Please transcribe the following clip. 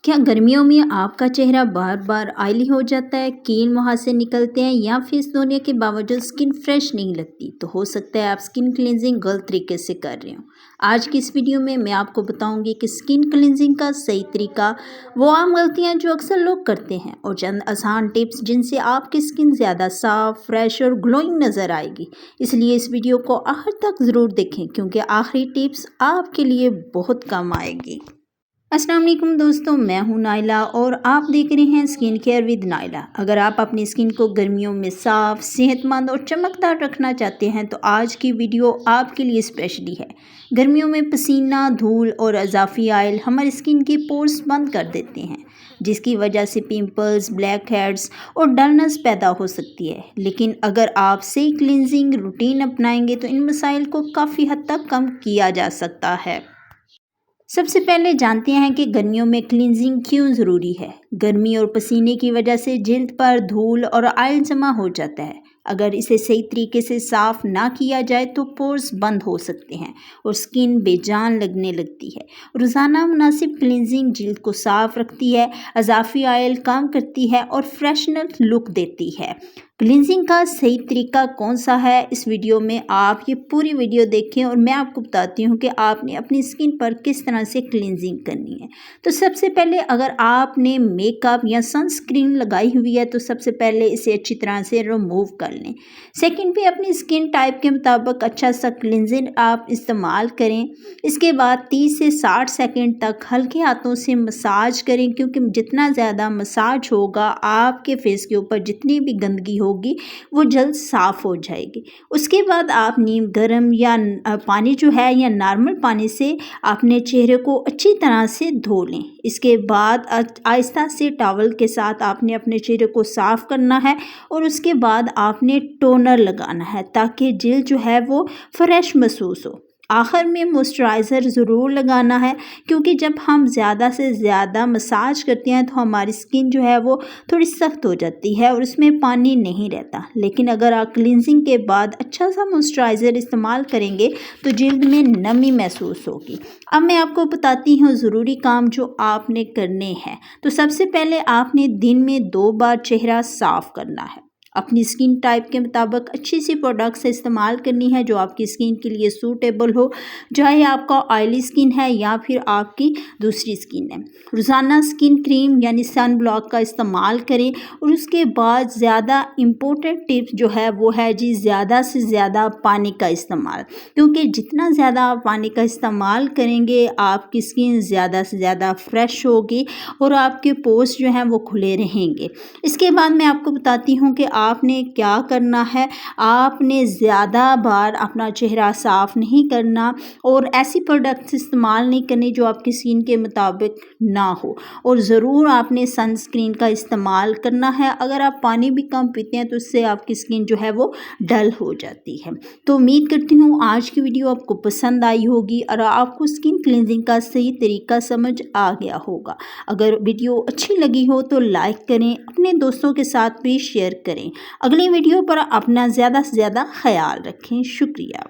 क्या गर्मियों में आपका चेहरा बार बार ऑयली हो जाता है, कील मुहासे निकलते हैं या फेस धोने के बावजूद स्किन फ्रेश नहीं लगती? तो हो सकता है आप स्किन क्लींजिंग गलत तरीके से कर रहे हो। आज की इस वीडियो में मैं आपको बताऊंगी कि स्किन क्लींजिंग का सही तरीका, वो आम गलतियां जो अक्सर लोग करते हैं और चंद आसान टिप्स जिनसे आपकी स्किन ज़्यादा साफ, फ्रेश और ग्लोइंग नज़र आएगी। इसलिए इस वीडियो को आखिर तक ज़रूर देखें क्योंकि आखिरी टिप्स आपके लिए बहुत काम आएगी। अस्सलाम वालेकुम दोस्तों, मैं हूं नाइला और आप देख रहे हैं स्किन केयर विद नाइला। अगर आप अपनी स्किन को गर्मियों में साफ, सेहतमंद और चमकदार रखना चाहते हैं तो आज की वीडियो आपके लिए स्पेशली है। गर्मियों में पसीना, धूल और इजाफी ऑयल हमारी स्किन के पोर्स बंद कर देते हैं, जिसकी वजह से पिंपल्स, ब्लैक हेड्स और डलनेस पैदा हो सकती है। लेकिन अगर आप सही क्लींजिंग रूटीन अपनाएंगे तो इन मसाइल को काफ़ी हद तक कम किया जा सकता है। सबसे पहले जानते हैं कि गर्मियों में क्लींजिंग क्यों ज़रूरी है। गर्मी और पसीने की वजह से जिल्द पर धूल और ऑयल जमा हो जाता है। अगर इसे सही तरीके से साफ़ ना किया जाए तो पोर्स बंद हो सकते हैं और स्किन बेजान लगने लगती है। रोज़ाना मुनासिब क्लींजिंग जिल्द को साफ़ रखती है, इजाफी ऑयल कम करती है और फ्रेशनर लुक देती है। क्लींजिंग का सही तरीका कौन सा है, इस वीडियो में आप ये पूरी वीडियो देखें और मैं आपको बताती हूँ कि आपने अपनी स्किन पर किस तरह से क्लींजिंग करनी है। तो सबसे पहले अगर आपने मेकअप या सनस्क्रीन लगाई हुई है तो सबसे पहले इसे अच्छी तरह से रिमूव कर लें। सेकंड पे अपनी स्किन टाइप के मुताबिक अच्छा सा क्लींजर आप इस्तेमाल करें। इसके बाद 30 से 60 सेकंड तक हल्के हाथों से मसाज करें, क्योंकि जितना ज़्यादा मसाज होगा आपके फेस के ऊपर जितनी भी गंदगी होगी वो जल्द साफ़ हो जाएगी। उसके बाद आप नीम गर्म या पानी जो है या नॉर्मल पानी से अपने चेहरे को अच्छी तरह से धो लें। इसके बाद आहिस्ता से टॉवल के साथ आपने अपने चेहरे को साफ़ करना है और उसके बाद आपने टोनर लगाना है ताकि जिल्द जो है वो फ्रेश महसूस हो। आखिर में मॉइस्चराइज़र ज़रूर लगाना है, क्योंकि जब हम ज़्यादा से ज़्यादा मसाज करते हैं तो हमारी स्किन जो है वो थोड़ी सख्त हो जाती है और उसमें पानी नहीं रहता। लेकिन अगर आप क्लींजिंग के बाद अच्छा सा मॉइस्चराइज़र इस्तेमाल करेंगे तो जिल्द में नमी महसूस होगी। अब मैं आपको बताती हूँ ज़रूरी काम जो आपने करने हैं। तो सबसे पहले आपने दिन में 2 बार चेहरा साफ़ करना है। अपनी स्किन टाइप के मुताबिक अच्छी सी प्रोडक्ट्स इस्तेमाल करनी है जो आपकी स्किन के लिए सूटेबल हो, चाहे आपका ऑयली स्किन है या फिर आपकी दूसरी स्किन है। रोज़ाना स्किन क्रीम यानी सन ब्लॉक का इस्तेमाल करें और उसके बाद ज़्यादा इम्पोर्टेंट टिप्स जो है वो है जी, ज़्यादा से ज़्यादा पानी का इस्तेमाल, क्योंकि जितना ज़्यादा आप पानी का इस्तेमाल करेंगे आपकी स्किन ज़्यादा से ज़्यादा फ्रेश होगी और आपके पोर्स जो हैं वो खुले रहेंगे। इसके बाद मैं आपको बताती हूँ कि आपने क्या करना है। आपने ज़्यादा बार अपना चेहरा साफ़ नहीं करना और ऐसी प्रोडक्ट्स इस्तेमाल नहीं करनी जो आपकी स्किन के मुताबिक ना हो, और ज़रूर आपने सनस्क्रीन का इस्तेमाल करना है। अगर आप पानी भी कम पीते हैं तो उससे आपकी स्किन जो है वो डल हो जाती है। तो उम्मीद करती हूँ आज की वीडियो आपको पसंद आई होगी और आपको स्किन क्लींजिंग का सही तरीका समझ आ गया होगा। अगर वीडियो अच्छी लगी हो तो लाइक करें, अपने दोस्तों के साथ भी शेयर करें। अगली वीडियो पर अपना ज़्यादा से ज़्यादा ख्याल रखें। शुक्रिया।